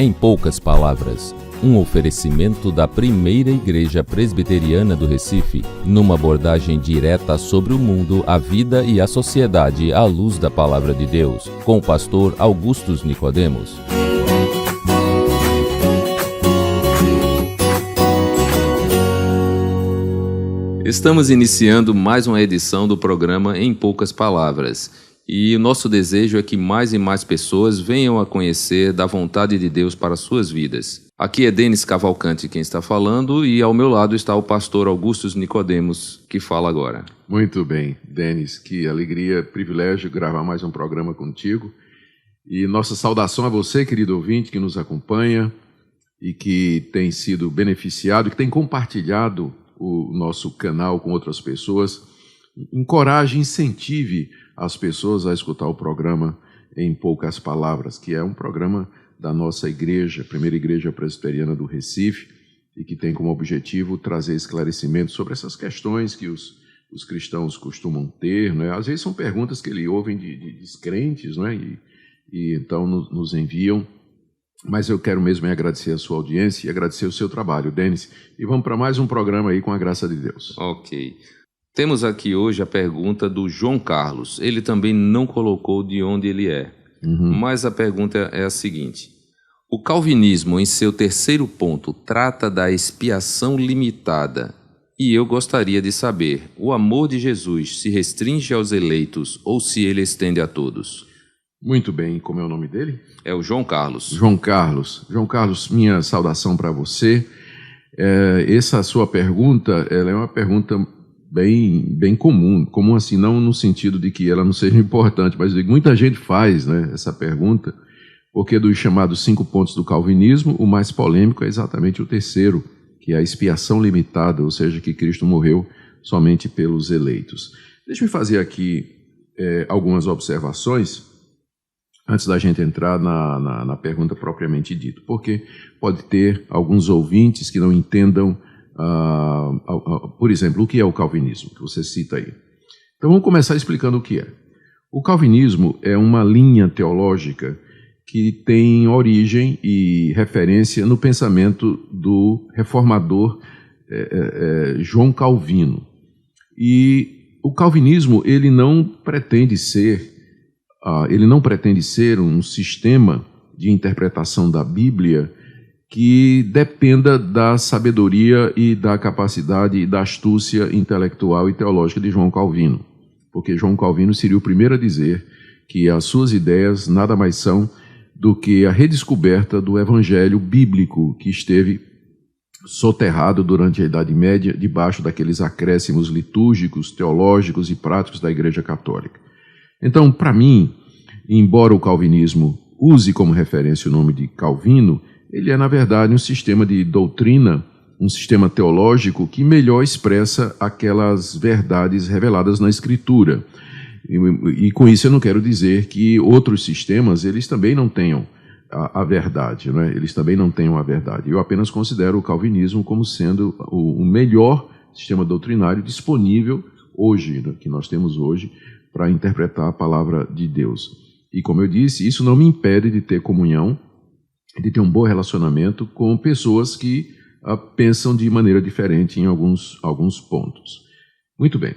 Em poucas palavras, um oferecimento da Primeira Igreja Presbiteriana do Recife, numa abordagem direta sobre o mundo, a vida e a sociedade à luz da Palavra de Deus, com o pastor Augustus Nicodemos. Estamos iniciando mais uma edição do programa Em Poucas Palavras. E o nosso desejo é que mais e mais pessoas venham a conhecer da vontade de Deus para suas vidas. Aqui é Denis Cavalcante quem está falando e ao meu lado está o pastor Augustus Nicodemos, que fala agora. Muito bem, Denis, que alegria, privilégio gravar mais um programa contigo. E nossa saudação a você, querido ouvinte, que nos acompanha e que tem sido beneficiado, que tem compartilhado o nosso canal com outras pessoas. Encoraje, incentive as pessoas a escutar o programa Em Poucas Palavras, que é um programa da nossa igreja, Primeira Igreja Presbiteriana do Recife, e que tem como objetivo trazer esclarecimento sobre essas questões que os cristãos costumam ter, né? Às vezes são perguntas que eles ouvem de descrentes, né? E então nos enviam. Mas eu quero mesmo agradecer a sua audiência e agradecer o seu trabalho, Denis. E vamos para mais um programa aí com a graça de Deus. Ok. Temos aqui hoje a pergunta do João Carlos. Ele também não colocou de onde ele é. Mas a pergunta é a seguinte. O calvinismo, em seu terceiro ponto, trata da expiação limitada. E eu gostaria de saber, o amor de Jesus se restringe aos eleitos ou se ele estende a todos? Muito bem, como é o nome dele? É o João Carlos. João Carlos. João Carlos, minha saudação para você. Essa sua pergunta, ela é uma pergunta bem comum assim, não no sentido de que ela não seja importante, mas muita gente faz, né, essa pergunta, porque dos chamados 5 pontos do calvinismo, o mais polêmico é exatamente o terceiro, que é a expiação limitada, ou seja, que Cristo morreu somente pelos eleitos. Deixa eu fazer aqui algumas observações, antes da gente entrar na pergunta propriamente dita, porque pode ter alguns ouvintes que não entendam, por exemplo, o que é o calvinismo, que você cita aí. Então vamos começar explicando o que é. O calvinismo é uma linha teológica que tem origem e referência no pensamento do reformador João Calvino. E o calvinismo ele não pretende ser um sistema de interpretação da Bíblia que dependa da sabedoria e da capacidade e da astúcia intelectual e teológica de João Calvino, porque João Calvino seria o primeiro a dizer que as suas ideias nada mais são do que a redescoberta do evangelho bíblico que esteve soterrado durante a Idade Média debaixo daqueles acréscimos litúrgicos, teológicos e práticos da Igreja Católica. Então, para mim, embora o calvinismo use como referência o nome de Calvino, ele é, na verdade, um sistema de doutrina, um sistema teológico que melhor expressa aquelas verdades reveladas na Escritura. E com isso eu não quero dizer que outros sistemas, eles também não tenham a verdade, né? Eles também não tenham a verdade. Eu apenas considero o calvinismo como sendo o melhor sistema doutrinário disponível hoje, né, que nós temos hoje, para interpretar a palavra de Deus. E como eu disse, isso não me impede de ter comunhão, de ter um bom relacionamento com pessoas que pensam de maneira diferente em alguns pontos. Muito bem.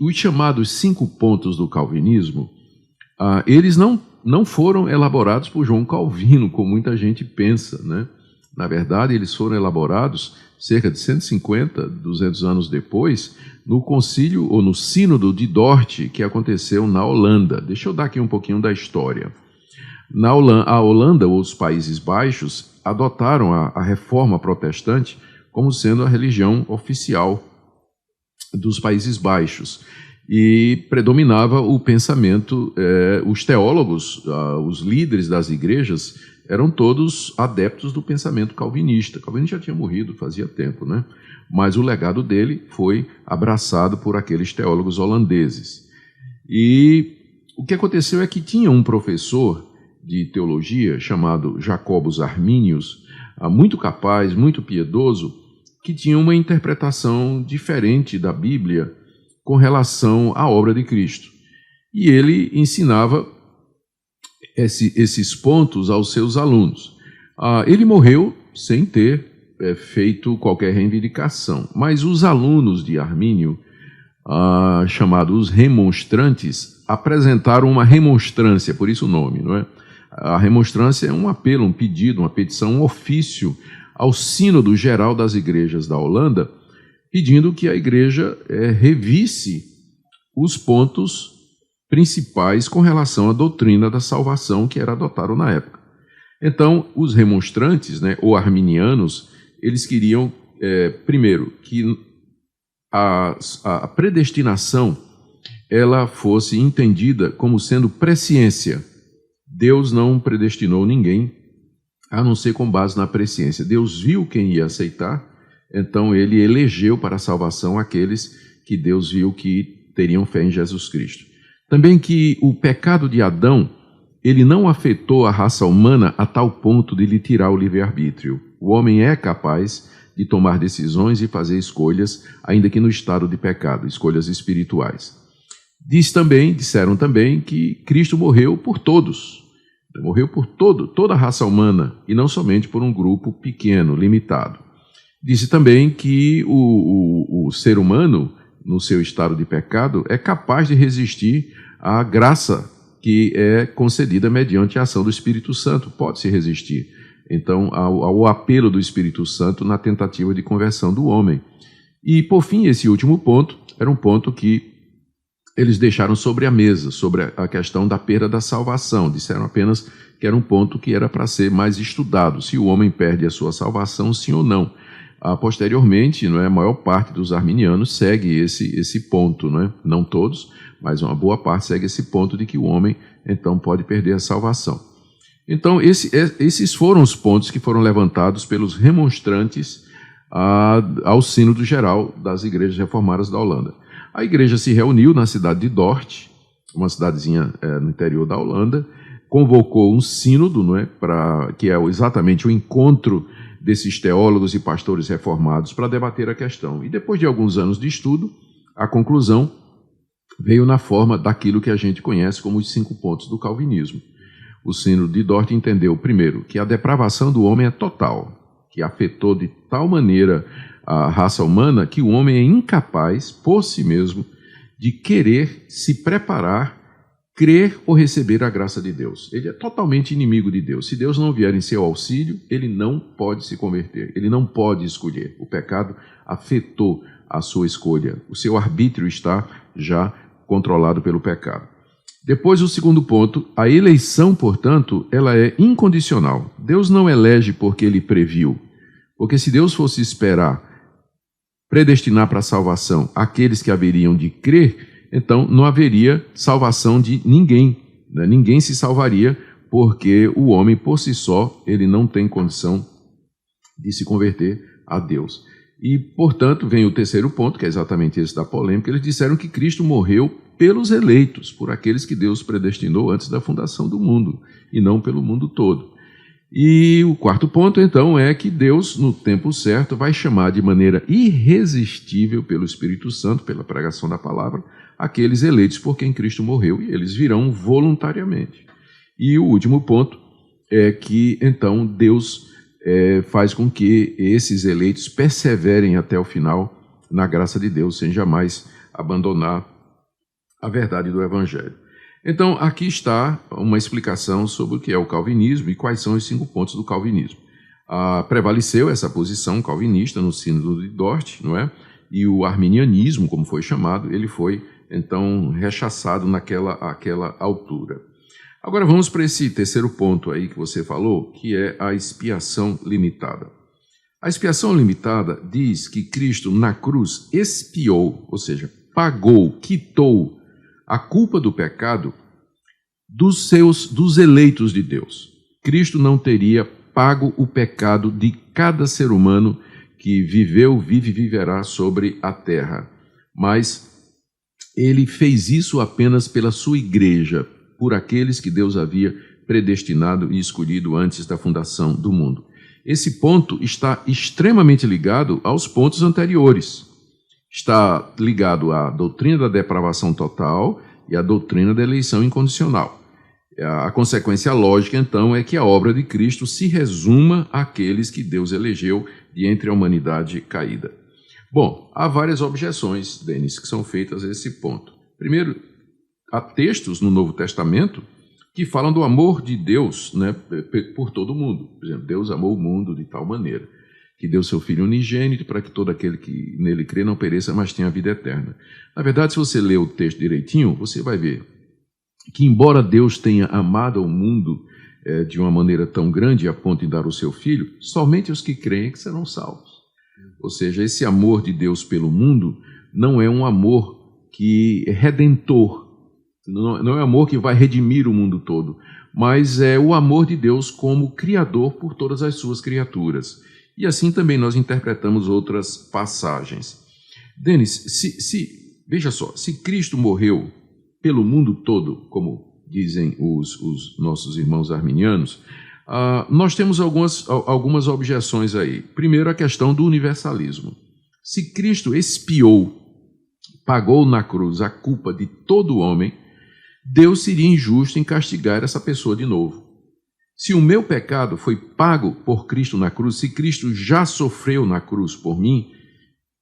Os chamados 5 pontos do calvinismo, eles não foram elaborados por João Calvino, como muita gente pensa, né? Na verdade, eles foram elaborados cerca de 150, 200 anos depois, no concílio ou no sínodo de Dort, que aconteceu na Holanda. Deixa eu dar aqui um pouquinho da história. A Holanda, ou os Países Baixos, adotaram a reforma protestante como sendo a religião oficial dos Países Baixos. E predominava o pensamento, os teólogos, os líderes das igrejas, eram todos adeptos do pensamento calvinista. Calvino já tinha morrido fazia tempo, né? Mas o legado dele foi abraçado por aqueles teólogos holandeses. E o que aconteceu é que tinha um professor de teologia chamado Jacobus Arminius, muito capaz, muito piedoso, que tinha uma interpretação diferente da Bíblia com relação à obra de Cristo. E ele ensinava esses pontos aos seus alunos. Ele morreu sem ter feito qualquer reivindicação, mas os alunos de Armínio, chamados remonstrantes, apresentaram uma remonstrância, por isso o nome, não é? A remonstrância é um apelo, um pedido, uma petição, um ofício ao Sínodo Geral das Igrejas da Holanda, pedindo que a igreja revisse os pontos principais com relação à doutrina da salvação que era adotada na época. Então, os remonstrantes, né, ou arminianos, eles queriam, primeiro, que a predestinação ela fosse entendida como sendo presciência. Deus não predestinou ninguém, a não ser com base na presciência. Deus viu quem ia aceitar, então ele elegeu para a salvação aqueles que Deus viu que teriam fé em Jesus Cristo. Também que o pecado de Adão, ele não afetou a raça humana a tal ponto de lhe tirar o livre-arbítrio. O homem é capaz de tomar decisões e fazer escolhas, ainda que no estado de pecado, escolhas espirituais. Disseram também que Cristo morreu por todos. Morreu por toda a raça humana, e não somente por um grupo pequeno, limitado. Disse também que o ser humano, no seu estado de pecado, é capaz de resistir à graça que é concedida mediante a ação do Espírito Santo, pode-se resistir. Então, ao apelo do Espírito Santo na tentativa de conversão do homem. E, por fim, esse último ponto era um ponto que eles deixaram sobre a mesa, sobre a questão da perda da salvação. Disseram apenas que era um ponto que era para ser mais estudado, se o homem perde a sua salvação, sim ou não. Posteriormente, a maior parte dos arminianos segue esse ponto, não todos, mas uma boa parte segue esse ponto de que o homem, então, pode perder a salvação. Então, esses foram os pontos que foram levantados pelos remonstrantes ao Sínodo Geral das Igrejas Reformadas da Holanda. A igreja se reuniu na cidade de Dort, uma cidadezinha no interior da Holanda, convocou um sínodo, que é exatamente o encontro desses teólogos e pastores reformados para debater a questão. E depois de alguns anos de estudo, a conclusão veio na forma daquilo que a gente conhece como os 5 pontos do calvinismo. O sínodo de Dort entendeu, primeiro, que a depravação do homem é total, que afetou de tal maneira a raça humana que o homem é incapaz, por si mesmo, de querer se preparar, crer ou receber a graça de Deus. Ele é totalmente inimigo de Deus. Se Deus não vier em seu auxílio, ele não pode se converter, ele não pode escolher. O pecado afetou a sua escolha. O seu arbítrio está já controlado pelo pecado. Depois, o segundo ponto, a eleição, portanto, ela é incondicional. Deus não elege porque ele previu. Porque se Deus fosse predestinar para a salvação aqueles que haveriam de crer, então não haveria salvação de ninguém. Ninguém se salvaria, porque o homem, por si só, ele não tem condição de se converter a Deus. E, portanto, vem o terceiro ponto, que é exatamente esse da polêmica. Eles disseram que Cristo morreu pelos eleitos, por aqueles que Deus predestinou antes da fundação do mundo, e não pelo mundo todo. E o quarto ponto, então, é que Deus, no tempo certo, vai chamar de maneira irresistível pelo Espírito Santo, pela pregação da palavra, aqueles eleitos por quem Cristo morreu, e eles virão voluntariamente. E o último ponto é que, então, Deus faz com que esses eleitos perseverem até o final na graça de Deus, sem jamais abandonar a verdade do Evangelho. Então, aqui está uma explicação sobre o que é o calvinismo e quais são os 5 pontos do calvinismo. Prevaleceu essa posição calvinista no Sínodo de Dort, não é? E o arminianismo, como foi chamado, ele foi, então, rechaçado àquela altura. Agora vamos para esse terceiro ponto aí que você falou, que é a expiação limitada. A expiação limitada diz que Cristo na cruz expiou, ou seja, pagou, quitou a culpa do pecado dos eleitos de Deus. Cristo não teria pago o pecado de cada ser humano que viveu, vive e viverá sobre a terra. Mas ele fez isso apenas pela sua igreja, por aqueles que Deus havia predestinado e escolhido antes da fundação do mundo. Esse ponto está extremamente ligado aos pontos anteriores. Está ligado à doutrina da depravação total e à doutrina da eleição incondicional. A consequência lógica, então, é que a obra de Cristo se resuma àqueles que Deus elegeu de entre a humanidade caída. Bom, há várias objeções, Denis, que são feitas a esse ponto. Primeiro, há textos no Novo Testamento que falam do amor de Deus, né, por todo mundo. Por exemplo, Deus amou o mundo de tal maneira que deu seu Filho unigênito para que todo aquele que nele crê não pereça, mas tenha a vida eterna. Na verdade, se você ler o texto direitinho, você vai ver que, embora Deus tenha amado o mundo de uma maneira tão grande a ponto de dar o seu Filho, somente os que creem que serão salvos. Ou seja, esse amor de Deus pelo mundo não é um amor que é redentor, não é um amor que vai redimir o mundo todo, mas é o amor de Deus como Criador por todas as suas criaturas. E assim também nós interpretamos outras passagens. Denis, veja só, se Cristo morreu pelo mundo todo, como dizem os nossos irmãos arminianos, nós temos algumas objeções aí. Primeiro, a questão do universalismo. Se Cristo expiou, pagou na cruz a culpa de todo homem, Deus seria injusto em castigar essa pessoa de novo. Se o meu pecado foi pago por Cristo na cruz, se Cristo já sofreu na cruz por mim,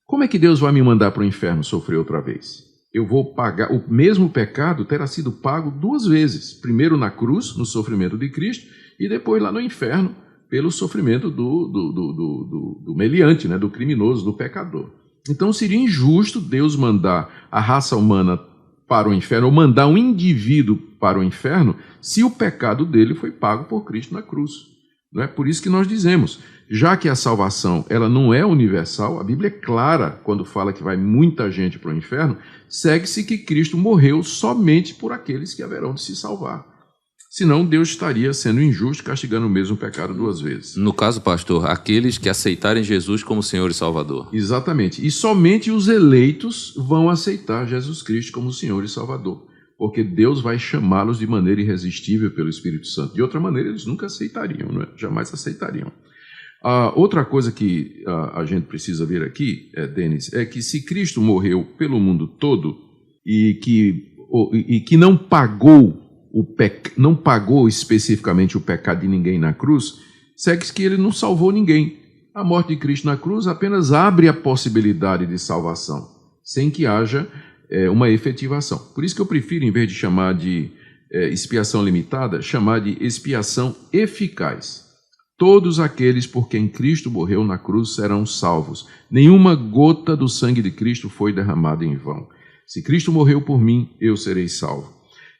como é que Deus vai me mandar para o inferno sofrer outra vez? Eu vou pagar, o mesmo pecado terá sido pago duas vezes. Primeiro na cruz, no sofrimento de Cristo, e depois lá no inferno, pelo sofrimento do meliante, né, do criminoso, do pecador. Então seria injusto Deus mandar a raça humana para o inferno, ou mandar um indivíduo para o inferno, se o pecado dele foi pago por Cristo na cruz. Não é por isso que nós dizemos, já que a salvação ela não é universal, a Bíblia é clara quando fala que vai muita gente para o inferno, segue-se que Cristo morreu somente por aqueles que haverão de se salvar. Senão Deus estaria sendo injusto, castigando o mesmo pecado duas vezes. No caso, pastor, aqueles que aceitarem Jesus como Senhor e Salvador. Exatamente. E somente os eleitos vão aceitar Jesus Cristo como Senhor e Salvador, porque Deus vai chamá-los de maneira irresistível pelo Espírito Santo. De outra maneira, eles nunca aceitariam, não é? Jamais aceitariam. Outra coisa que a gente precisa ver aqui, Denis, é que se Cristo morreu pelo mundo todo e que não pagou especificamente o pecado de ninguém na cruz, segue-se que ele não salvou ninguém. A morte de Cristo na cruz apenas abre a possibilidade de salvação, sem que haja uma efetivação. Por isso que eu prefiro, em vez de chamar de expiação limitada, chamar de expiação eficaz. Todos aqueles por quem Cristo morreu na cruz serão salvos. Nenhuma gota do sangue de Cristo foi derramada em vão. Se Cristo morreu por mim, eu serei salvo.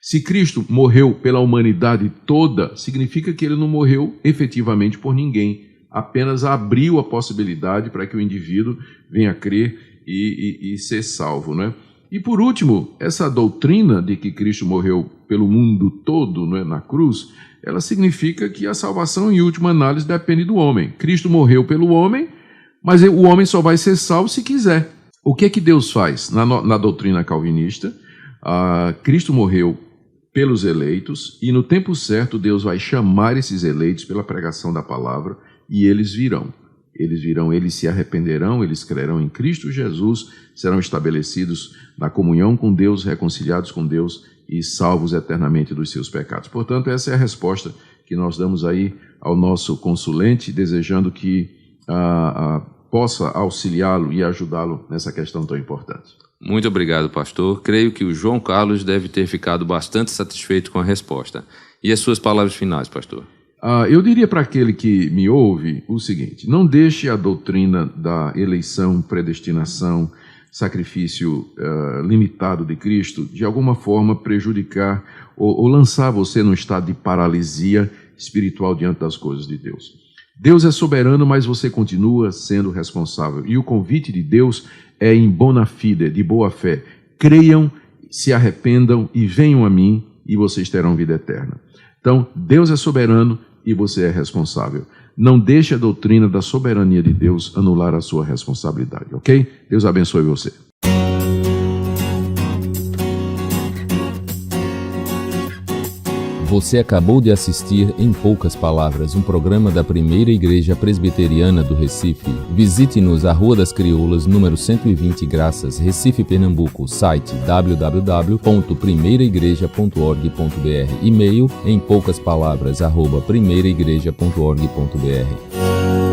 Se Cristo morreu pela humanidade toda, significa que ele não morreu efetivamente por ninguém, apenas abriu a possibilidade para que o indivíduo venha a crer e ser salvo, né? E por último, essa doutrina de que Cristo morreu pelo mundo todo, né, na cruz, ela significa que a salvação, em última análise, depende do homem. Cristo morreu pelo homem, mas o homem só vai ser salvo se quiser. O que é que Deus faz? Na doutrina calvinista, Cristo morreu pelos eleitos, e no tempo certo Deus vai chamar esses eleitos pela pregação da palavra, e eles virão. Eles se arrependerão, eles crerão em Cristo Jesus, serão estabelecidos na comunhão com Deus, reconciliados com Deus e salvos eternamente dos seus pecados. Portanto, essa é a resposta que nós damos aí ao nosso consulente, desejando que possa auxiliá-lo e ajudá-lo nessa questão tão importante. Muito obrigado, pastor. Creio que o João Carlos deve ter ficado bastante satisfeito com a resposta. E as suas palavras finais, pastor? Eu diria para aquele que me ouve o seguinte: não deixe a doutrina da eleição, predestinação, sacrifício limitado de Cristo, de alguma forma prejudicar ou lançar você num estado de paralisia espiritual diante das coisas de Deus. Deus é soberano, mas você continua sendo responsável. E o convite de Deus é em bona fide, de boa fé. Creiam, se arrependam e venham a mim e vocês terão vida eterna. Então, Deus é soberano e você é responsável. Não deixe a doutrina da soberania de Deus anular a sua responsabilidade, ok? Deus abençoe você. Você acabou de assistir Em Poucas Palavras, um programa da Primeira Igreja Presbiteriana do Recife. Visite-nos à Rua das Crioulas, número 120 Graças, Recife, Pernambuco. Site www.primeiraigreja.org.br. E-mail empoucaspalavras@primeiraigreja.org.br.